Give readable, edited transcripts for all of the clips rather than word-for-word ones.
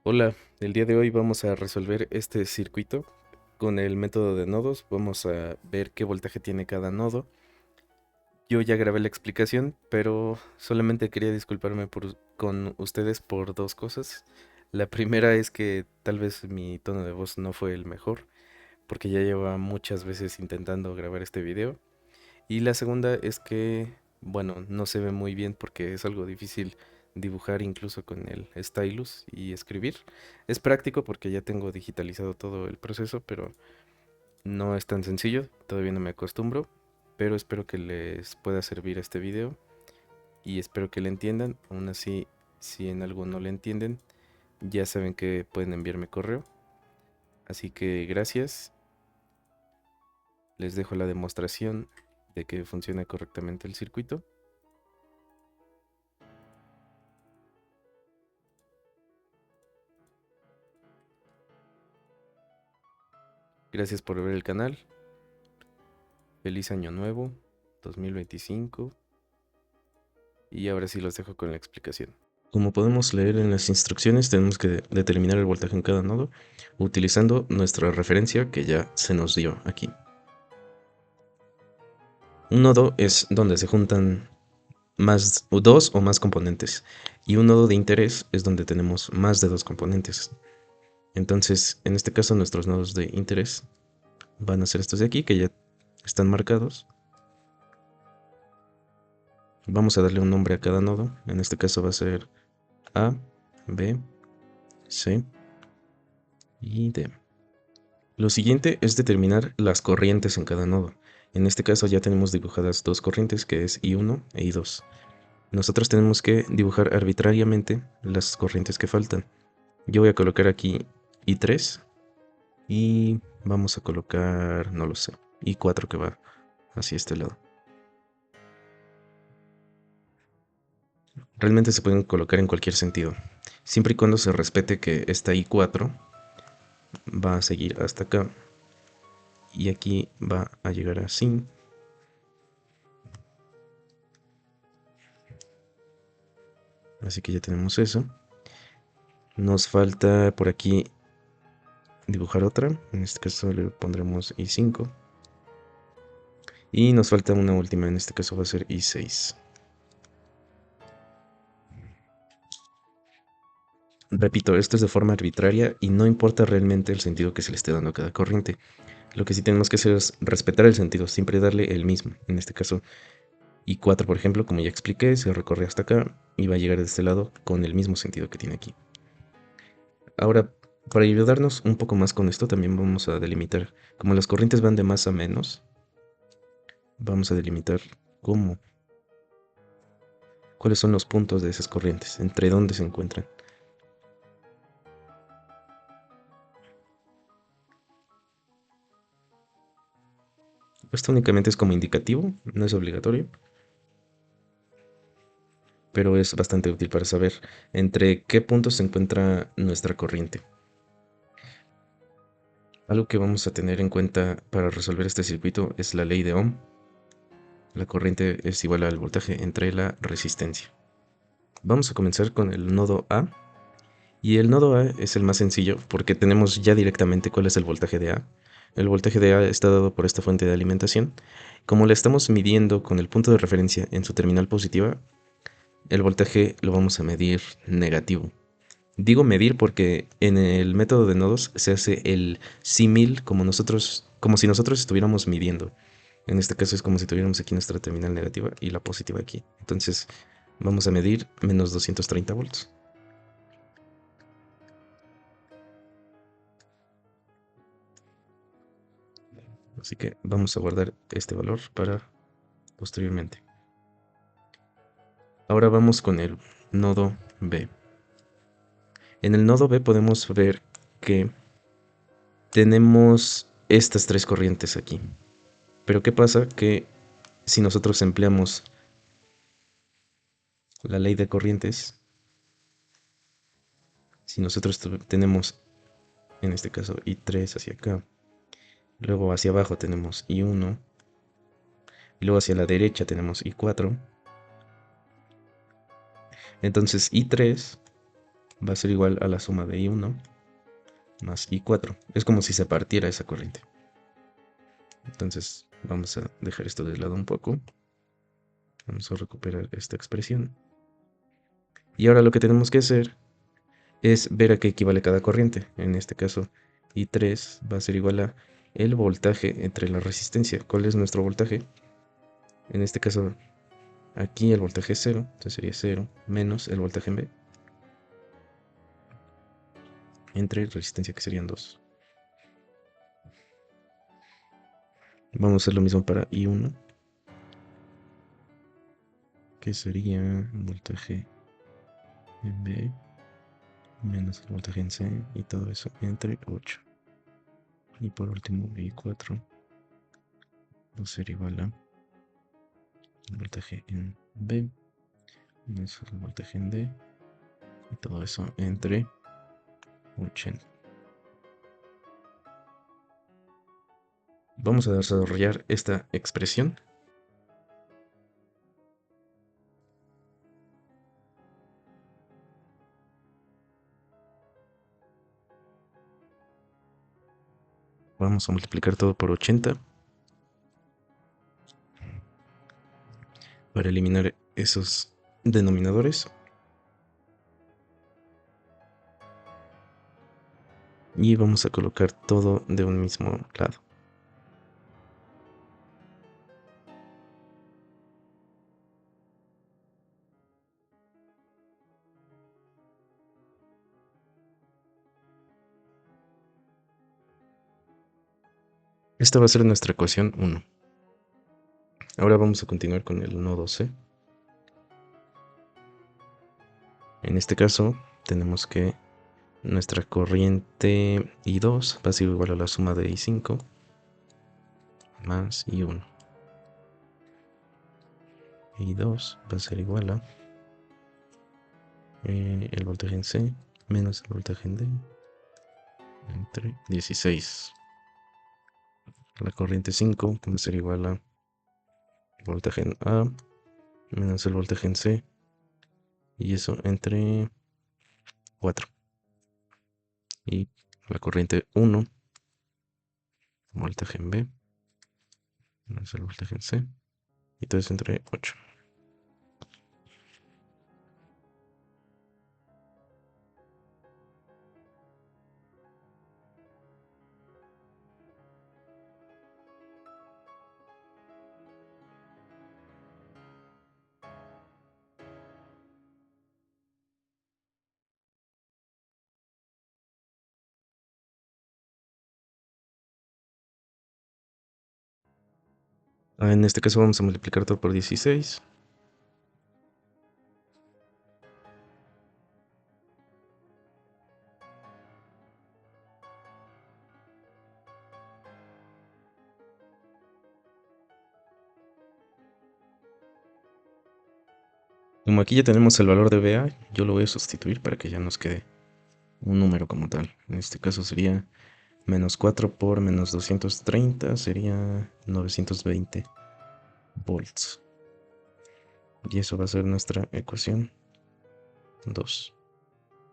Hola, el día de hoy vamos a resolver este circuito con el método de nodos. Vamos a ver qué voltaje tiene cada nodo. Yo ya grabé la explicación, pero solamente quería disculparme con ustedes por dos cosas. La primera es que tal vez mi tono de voz no fue el mejor, porque ya lleva muchas veces intentando grabar este video. Y la segunda es que, bueno, no se ve muy bien porque es algo difícil dibujar incluso con el stylus y escribir. Es práctico porque ya tengo digitalizado todo el proceso, pero no es tan sencillo, todavía no me acostumbro, pero espero que les pueda servir este video y espero que le entiendan. Aún así, si en algo no le entienden, ya saben que pueden enviarme correo. Así que gracias, les dejo la demostración de que funciona correctamente el circuito. Gracias por ver el canal. Feliz año nuevo, 2025. Y ahora sí los dejo con la explicación. Como podemos leer en las instrucciones, tenemos que determinar el voltaje en cada nodo utilizando nuestra referencia que ya se nos dio aquí. Un nodo es donde se juntan más dos o más componentes, y un nodo de interés es donde tenemos más de dos componentes. Entonces, en este caso, nuestros nodos de interés van a ser estos de aquí, que ya están marcados. Vamos a darle un nombre a cada nodo. En este caso va a ser A, B, C y D. Lo siguiente es determinar las corrientes en cada nodo. En este caso ya tenemos dibujadas dos corrientes, que es I1 e I2. Nosotros tenemos que dibujar arbitrariamente las corrientes que faltan. Yo voy a colocar aquí I3 y vamos a colocar, no lo sé, I4 que va hacia este lado. Realmente se pueden colocar en cualquier sentido, siempre y cuando se respete que esta I4 va a seguir hasta acá y aquí va a llegar así. Así que ya tenemos eso. Nos falta por aquí dibujar otra. En este caso le pondremos I5. Y nos falta una última. En este caso va a ser I6. Repito, esto es de forma arbitraria y no importa realmente el sentido que se le esté dando a cada corriente. Lo que sí tenemos que hacer es respetar el sentido, siempre darle el mismo. En este caso, I4, por ejemplo, como ya expliqué, se recorre hasta acá y va a llegar de este lado con el mismo sentido que tiene aquí. Ahora, para ayudarnos un poco más con esto, también vamos a delimitar, como las corrientes van de más a menos, vamos a delimitar cómo, cuáles son los puntos de esas corrientes, entre dónde se encuentran. Esto únicamente es como indicativo, no es obligatorio, pero es bastante útil para saber entre qué puntos se encuentra nuestra corriente. Algo que vamos a tener en cuenta para resolver este circuito es la ley de Ohm. La corriente es igual al voltaje entre la resistencia. Vamos a comenzar con el nodo A. Y el nodo A es el más sencillo porque tenemos ya directamente cuál es el voltaje de A. El voltaje de A está dado por esta fuente de alimentación. Como le estamos midiendo con el punto de referencia en su terminal positiva, el voltaje lo vamos a medir negativo. Digo medir porque en el método de nodos se hace el símil como si nosotros estuviéramos midiendo. En este caso es como si tuviéramos aquí nuestra terminal negativa y la positiva aquí. Entonces vamos a medir menos 230 volts. Así que vamos a guardar este valor para posteriormente. Ahora vamos con el nodo B. En el nodo B podemos ver que tenemos estas tres corrientes aquí. Pero ¿qué pasa? Que si nosotros empleamos la ley de corrientes, si nosotros tenemos en este caso I3 hacia acá, luego hacia abajo tenemos I1, y luego hacia la derecha tenemos I4, entonces I3 va a ser igual a la suma de I1 más I4. Es como si se partiera esa corriente. Entonces vamos a dejar esto de lado un poco. Vamos a recuperar esta expresión. Y ahora lo que tenemos que hacer es ver a qué equivale cada corriente. En este caso, I3 va a ser igual a el voltaje entre la resistencia. ¿Cuál es nuestro voltaje? En este caso, aquí el voltaje es 0, entonces sería 0 menos el voltaje en B entre resistencia, que serían 2. Vamos a hacer lo mismo para I1, que sería voltaje en B menos el voltaje en C, y todo eso entre 8. Y por último, I4 va a ser igual a el voltaje en B menos el voltaje en D, y todo eso entre 80. Vamos a desarrollar esta expresión. Vamos a multiplicar todo por 80 para eliminar esos denominadores. Y vamos a colocar todo de un mismo lado. Esta va a ser nuestra ecuación 1. Ahora vamos a continuar con el nodo C. En este caso tenemos que nuestra corriente I2 va a ser igual a la suma de I5 más I1. I2 va a ser igual a el voltaje en C menos el voltaje en D entre 16. La corriente 5 va a ser igual a el voltaje en A menos el voltaje en C, y eso entre 4. Y la corriente 1, voltaje en B menos el voltaje en C, y todo eso entre 8. En este caso vamos a multiplicar todo por 16. Como aquí ya tenemos el valor de BA, yo lo voy a sustituir para que ya nos quede un número como tal. En este caso sería menos 4 por menos 230, sería 920 volts. Y eso va a ser nuestra ecuación 2.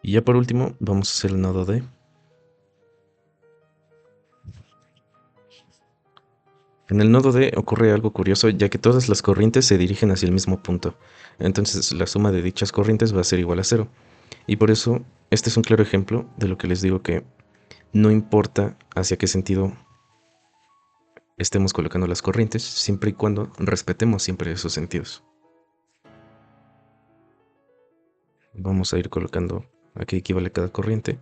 Y ya por último vamos a hacer el nodo D. En el nodo D ocurre algo curioso, ya que todas las corrientes se dirigen hacia el mismo punto. Entonces la suma de dichas corrientes va a ser igual a 0. Y por eso este es un claro ejemplo de lo que les digo, que no importa hacia qué sentido estemos colocando las corrientes, siempre y cuando respetemos siempre esos sentidos. Vamos a ir colocando a qué equivale cada corriente.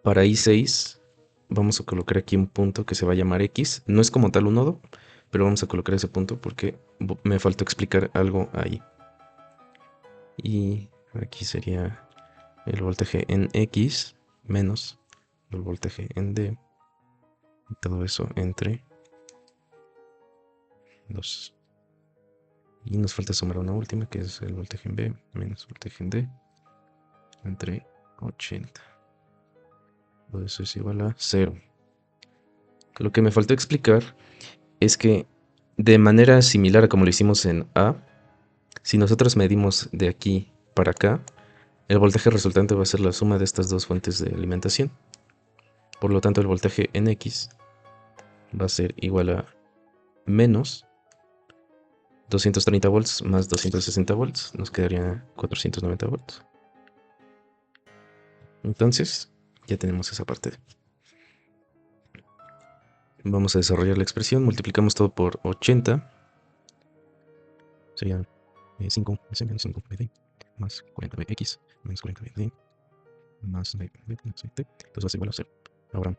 Para I6 vamos a colocar aquí un punto que se va a llamar X. No es como tal un nodo, pero vamos a colocar ese punto porque me faltó explicar algo ahí. Y aquí sería el voltaje en X menos el voltaje en D. Y todo eso entre 2. Y nos falta sumar una última, que es el voltaje en B menos voltaje en D entre 80. Todo eso es igual a 0. Lo que me faltó explicar es que de manera similar a como lo hicimos en A, si nosotros medimos de aquí para acá, el voltaje resultante va a ser la suma de estas dos fuentes de alimentación. Por lo tanto, el voltaje en X va a ser igual a menos 230 volts más 260 volts. Nos quedaría 490 volts. Entonces, ya tenemos esa parte. Vamos a desarrollar la expresión. Multiplicamos todo por 80. Serían 5 menos 5 más 40x menos 40 más b menos t. Entonces va a ser igual a 0. Ahora,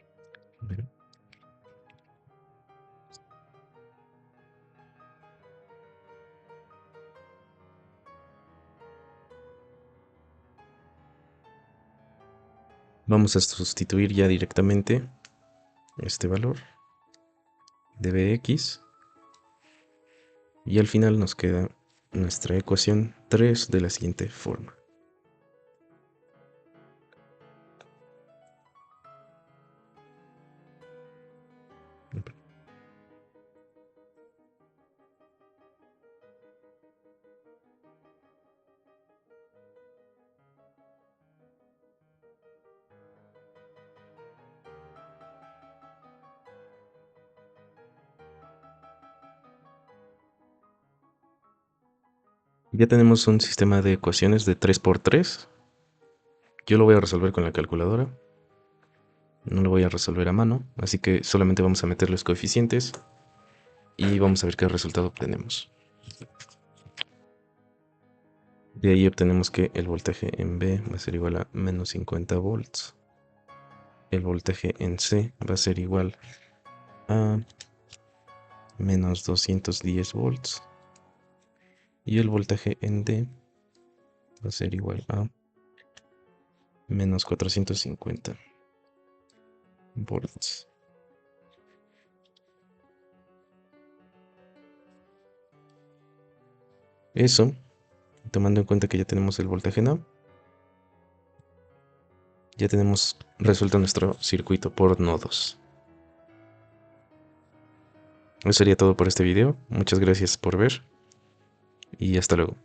vamos a sustituir ya directamente este valor de bx. Y al final nos queda nuestra ecuación 3 de la siguiente forma. Ya tenemos un sistema de ecuaciones de 3 por 3. Yo lo voy a resolver con la calculadora. No lo voy a resolver a mano, así que solamente vamos a meter los coeficientes y vamos a ver qué resultado obtenemos. De ahí obtenemos que el voltaje en B va a ser igual a menos 50 volts. El voltaje en C va a ser igual a menos 210 volts. Y el voltaje en D va a ser igual a menos 450 volts. Eso, tomando en cuenta que ya tenemos el voltaje en A, ya tenemos resuelto nuestro circuito por nodos. Eso sería todo por este video. Muchas gracias por ver y hasta luego.